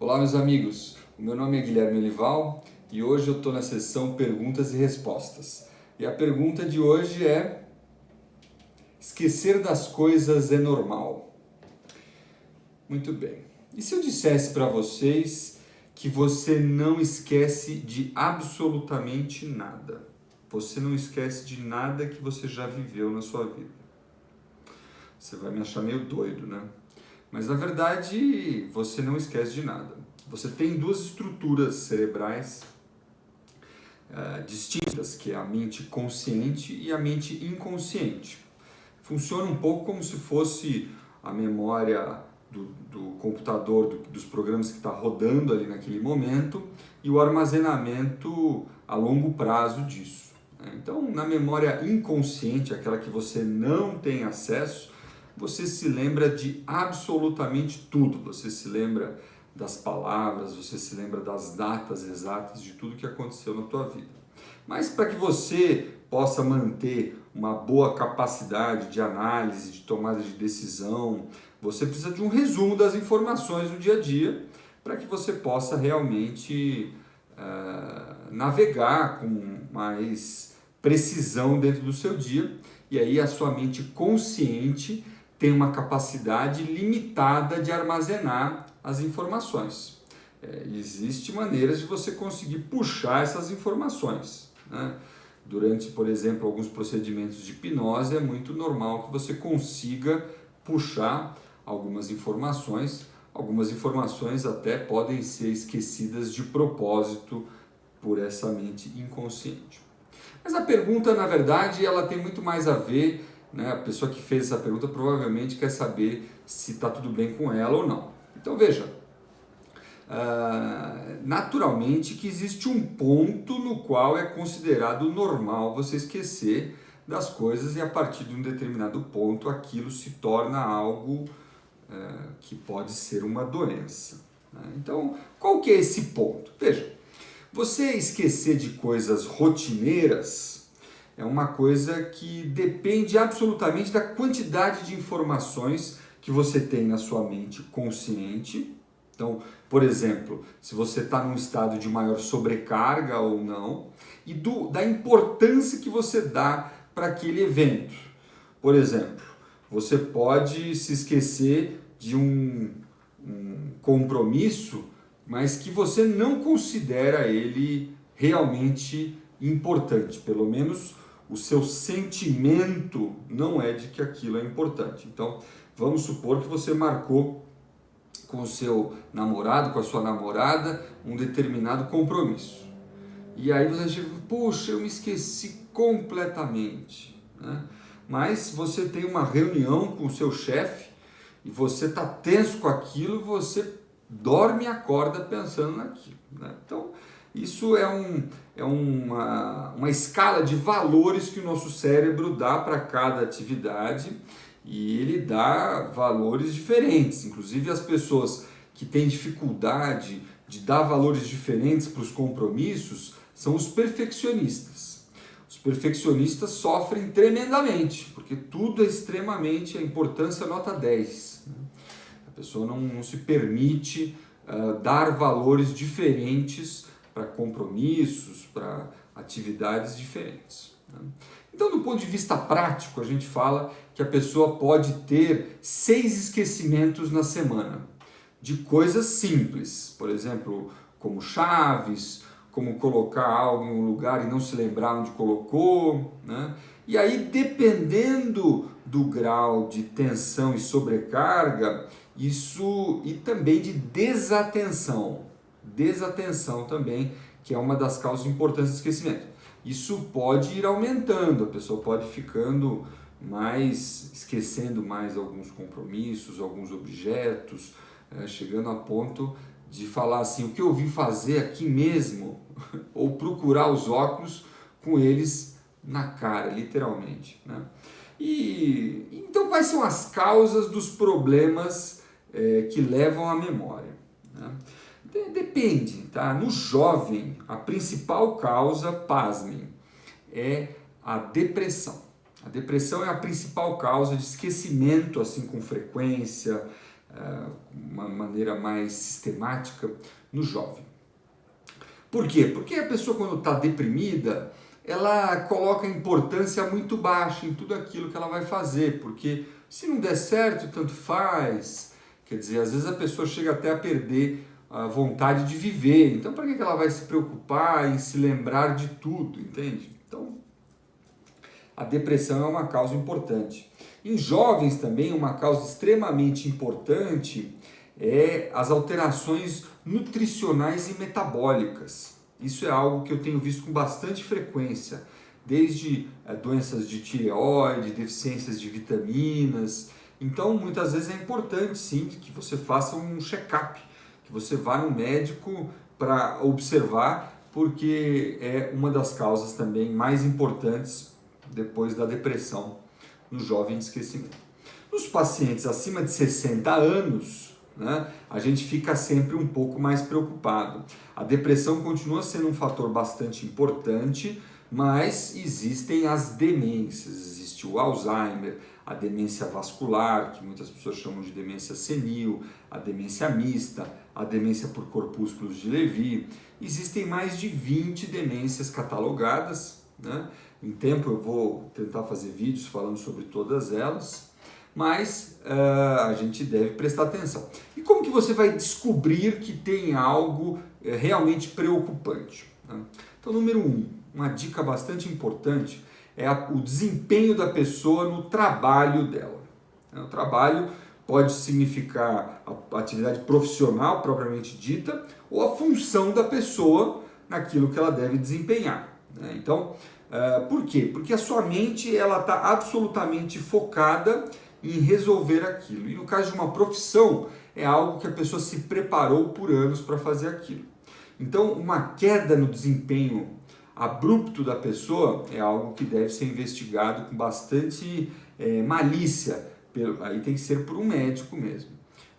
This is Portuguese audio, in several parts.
Olá, meus amigos. O meu nome é Guilherme Olival e hoje eu estou na sessão Perguntas e Respostas. E a pergunta de hoje é: esquecer das coisas é normal? Muito bem. E se eu dissesse para vocês que você não esquece de absolutamente nada? Você não esquece de nada que você já viveu na sua vida. Você vai me achar meio doido, né? Mas na verdade você não esquece de nada. Você tem duas estruturas cerebrais distintas, que é a mente consciente e a mente inconsciente. Funciona um pouco como se fosse a memória do computador, dos programas que está rodando ali naquele momento e o armazenamento a longo prazo disso. Então, na memória inconsciente, aquela que você não tem acesso, você se lembra de absolutamente tudo. Você se lembra das palavras, você se lembra das datas exatas de tudo que aconteceu na tua vida. Mas para que você possa manter uma boa capacidade de análise, de tomada de decisão, você precisa de um resumo das informações do dia a dia para que você possa realmente navegar com mais precisão dentro do seu dia. E aí a sua mente consciente tem uma capacidade limitada de armazenar as informações. Existem maneiras de você conseguir puxar essas informações, né? Durante, por exemplo, alguns procedimentos de hipnose, é muito normal que você consiga puxar algumas informações. Algumas informações até podem ser esquecidas de propósito por essa mente inconsciente. Mas a pergunta, na verdade, ela tem muito mais a ver, né? A pessoa que fez essa pergunta provavelmente quer saber se está tudo bem com ela ou não. Então veja, naturalmente que existe um ponto no qual é considerado normal você esquecer das coisas e a partir de um determinado ponto aquilo se torna algo que pode ser uma doença, né? Então, qual que é esse ponto? Veja, você esquecer de coisas rotineiras é uma coisa que depende absolutamente da quantidade de informações que você tem na sua mente consciente. Então, por exemplo, se você está num estado de maior sobrecarga ou não, e da importância que você dá para aquele evento. Por exemplo, você pode se esquecer de um compromisso, mas que você não considera ele realmente importante. Pelo menos o seu sentimento não é de que aquilo é importante. Então, vamos supor que você marcou com o seu namorado, com a sua namorada, um determinado compromisso. E aí você chega, poxa, eu me esqueci completamente, né? Mas você tem uma reunião com o seu chefe e você está tenso com aquilo, você dorme e acorda pensando naquilo, né? Então, isso é uma escala de valores que o nosso cérebro dá para cada atividade e ele dá valores diferentes. Inclusive, as pessoas que têm dificuldade de dar valores diferentes para os compromissos são os perfeccionistas. Os perfeccionistas sofrem tremendamente, porque tudo é extremamente, a importância nota 10. A pessoa não se permite dar valores diferentes para compromissos, para atividades diferentes, né? Então, do ponto de vista prático, a gente fala que a pessoa pode ter 6 esquecimentos na semana de coisas simples, por exemplo, como chaves, como colocar algo em um lugar e não se lembrar onde colocou, né? E aí, dependendo do grau de tensão e sobrecarga, isso e também de desatenção também, que é uma das causas importantes do esquecimento. Isso pode ir aumentando, a pessoa pode ficando esquecendo mais alguns compromissos, alguns objetos, chegando a ponto de falar assim, o que eu vim fazer aqui mesmo, ou procurar os óculos com eles na cara, literalmente, né? E então quais são as causas dos problemas que levam à memória, né? Depende, tá? No jovem, a principal causa, pasmem, é a depressão. A depressão é a principal causa de esquecimento assim com frequência, uma maneira mais sistemática no jovem. Por quê? Porque a pessoa, quando está deprimida, ela coloca a importância muito baixa em tudo aquilo que ela vai fazer, porque se não der certo, tanto faz. Quer dizer, às vezes a pessoa chega até a perder a vontade de viver. Então, para que ela vai se preocupar em se lembrar de tudo, entende? Então, a depressão é uma causa importante. Em jovens também, uma causa extremamente importante é as alterações nutricionais e metabólicas. Isso é algo que eu tenho visto com bastante frequência, desde doenças de tireoide, deficiências de vitaminas. Então, muitas vezes é importante, sim, que você faça um check-up, que você vá no médico para observar, porque é uma das causas também mais importantes depois da depressão no jovem de esquecimento. Nos pacientes acima de 60 anos, né, a gente fica sempre um pouco mais preocupado. A depressão continua sendo um fator bastante importante, mas existem as demências. Existe o Alzheimer, a demência vascular, que muitas pessoas chamam de demência senil, a demência mista, a demência por corpúsculos de Lewy. Existem mais de 20 demências catalogadas, né? Em tempo eu vou tentar fazer vídeos falando sobre todas elas, mas a gente deve prestar atenção. E como que você vai descobrir que tem algo realmente preocupante? Né? Então, número 1, uma dica bastante importante é o desempenho da pessoa no trabalho dela. O trabalho pode significar a atividade profissional propriamente dita ou a função da pessoa naquilo que ela deve desempenhar. Né? Então, por quê? Porque a sua mente está absolutamente focada em resolver aquilo. E no caso de uma profissão, é algo que a pessoa se preparou por anos para fazer aquilo. Então, uma queda no desempenho abrupto da pessoa é algo que deve ser investigado com bastante malícia. Aí tem que ser por um médico mesmo.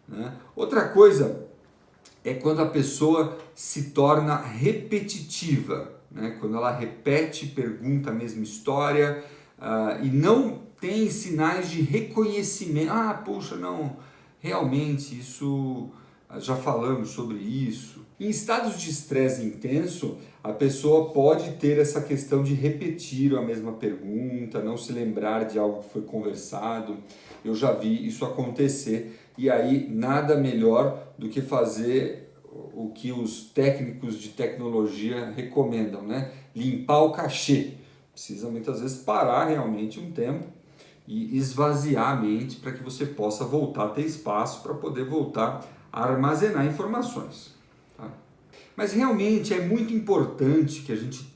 Né? Outra coisa é quando a pessoa se torna repetitiva. Né? Quando ela repete, pergunta a mesma história e não tem sinais de reconhecimento. Ah, poxa, não, realmente isso, já falamos sobre isso. Em estados de estresse intenso, a pessoa pode ter essa questão de repetir a mesma pergunta, não se lembrar de algo que foi conversado. Eu já vi isso acontecer e aí nada melhor do que fazer o que os técnicos de tecnologia recomendam, né? Limpar o cachê. Precisa muitas vezes parar realmente um tempo e esvaziar a mente para que você possa voltar a ter espaço para poder voltar a armazenar informações. Tá? Mas realmente é muito importante que a gente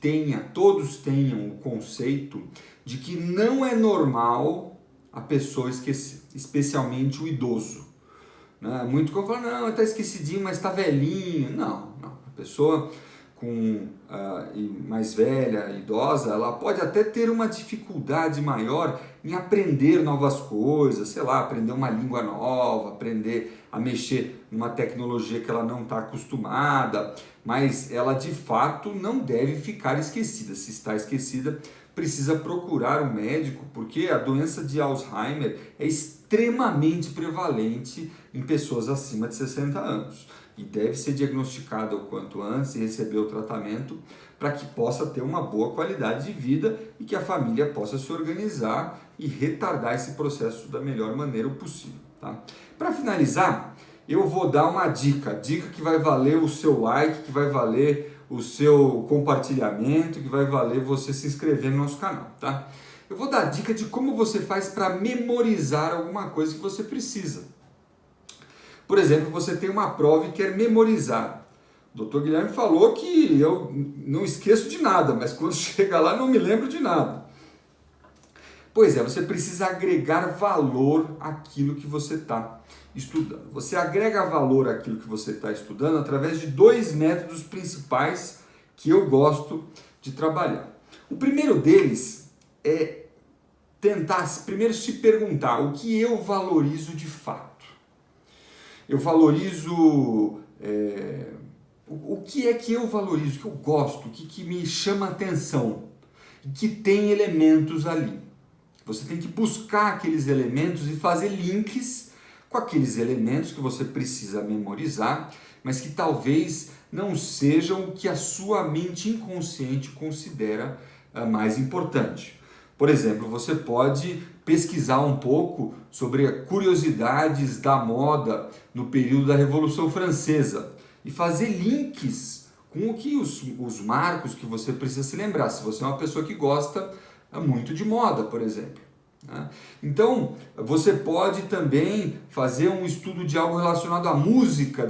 todos tenham o conceito de que não é normal a pessoa esquecer, especialmente o idoso. Muito como falar, não, está esquecidinho, mas está velhinho. Não. A pessoa mais velha, idosa, ela pode até ter uma dificuldade maior em aprender novas coisas, sei lá, aprender uma língua nova, aprender a mexer numa tecnologia que ela não está acostumada, mas ela de fato não deve ficar esquecida. Se está esquecida, precisa procurar um médico, porque a doença de Alzheimer é extremamente prevalente em pessoas acima de 60 anos e deve ser diagnosticada o quanto antes e receber o tratamento para que possa ter uma boa qualidade de vida e que a família possa se organizar e retardar esse processo da melhor maneira possível. Tá? Para finalizar, eu vou dar uma dica que vai valer o seu like, que vai valer o seu compartilhamento, que vai valer você se inscrever no nosso canal, tá? Eu vou dar a dica de como você faz para memorizar alguma coisa que você precisa. Por exemplo, você tem uma prova e quer memorizar. O Dr. Guilherme falou que eu não esqueço de nada, mas quando chega lá não me lembro de nada. Pois é, você precisa agregar valor àquilo que você está estudando. Você agrega valor àquilo que você está estudando através de 2 métodos principais que eu gosto de trabalhar. O primeiro deles é tentar primeiro se perguntar o que eu valorizo de fato. Eu valorizo... o que é que eu valorizo, o que eu gosto, o que me chama atenção, que tem elementos ali. Você tem que buscar aqueles elementos e fazer links com aqueles elementos que você precisa memorizar, mas que talvez não sejam o que a sua mente inconsciente considera mais importante. Por exemplo, você pode pesquisar um pouco sobre curiosidades da moda no período da Revolução Francesa e fazer links com o que os marcos que você precisa se lembrar, se você é uma pessoa que gosta muito de moda, por exemplo. Então, você pode também fazer um estudo de algo relacionado à música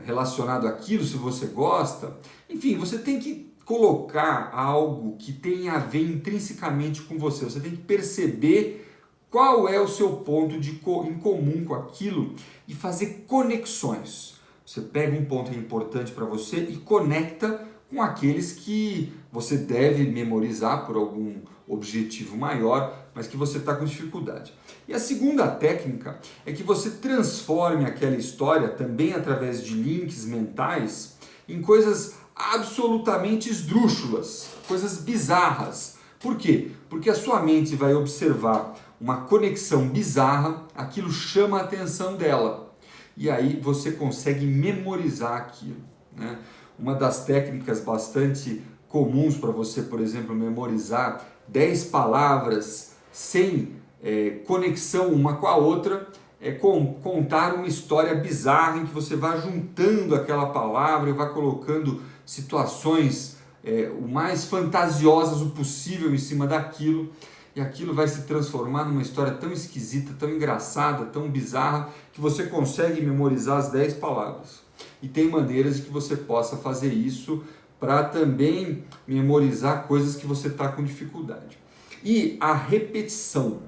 relacionado àquilo, se você gosta. Enfim, você tem que colocar algo que tenha a ver intrinsecamente com você. Você tem que perceber qual é o seu ponto em comum com aquilo e fazer conexões. Você pega um ponto importante para você e conecta com aqueles que você deve memorizar por algum objetivo maior, mas que você está com dificuldade. E a segunda técnica é que você transforme aquela história, também através de links mentais, em coisas absolutamente esdrúxulas, coisas bizarras. Por quê? Porque a sua mente vai observar uma conexão bizarra, aquilo chama a atenção dela. E aí você consegue memorizar aquilo, né? Uma das técnicas bastante comuns para você, por exemplo, memorizar 10 palavras sem conexão uma com a outra, é contar uma história bizarra em que você vai juntando aquela palavra e vai colocando situações o mais fantasiosas o possível em cima daquilo, e aquilo vai se transformar numa história tão esquisita, tão engraçada, tão bizarra, que você consegue memorizar as 10 palavras. E tem maneiras de que você possa fazer isso para também memorizar coisas que você está com dificuldade. E a repetição,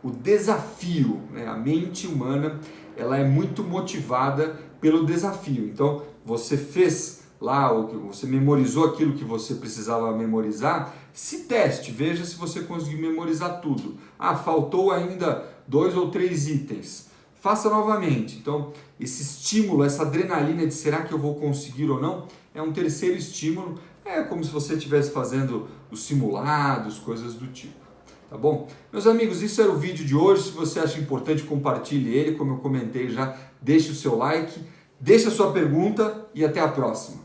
o desafio, né? A mente humana, ela é muito motivada pelo desafio. Então, você fez lá, você memorizou aquilo que você precisava memorizar, se teste, veja se você conseguiu memorizar tudo. Faltou ainda 2 ou 3 itens. Faça novamente. Então, esse estímulo, essa adrenalina de será que eu vou conseguir ou não, é um terceiro estímulo. É como se você estivesse fazendo os simulados, coisas do tipo. Tá bom? Meus amigos, isso era o vídeo de hoje. Se você acha importante, compartilhe ele. Como eu comentei já, deixe o seu like, deixe a sua pergunta e até a próxima.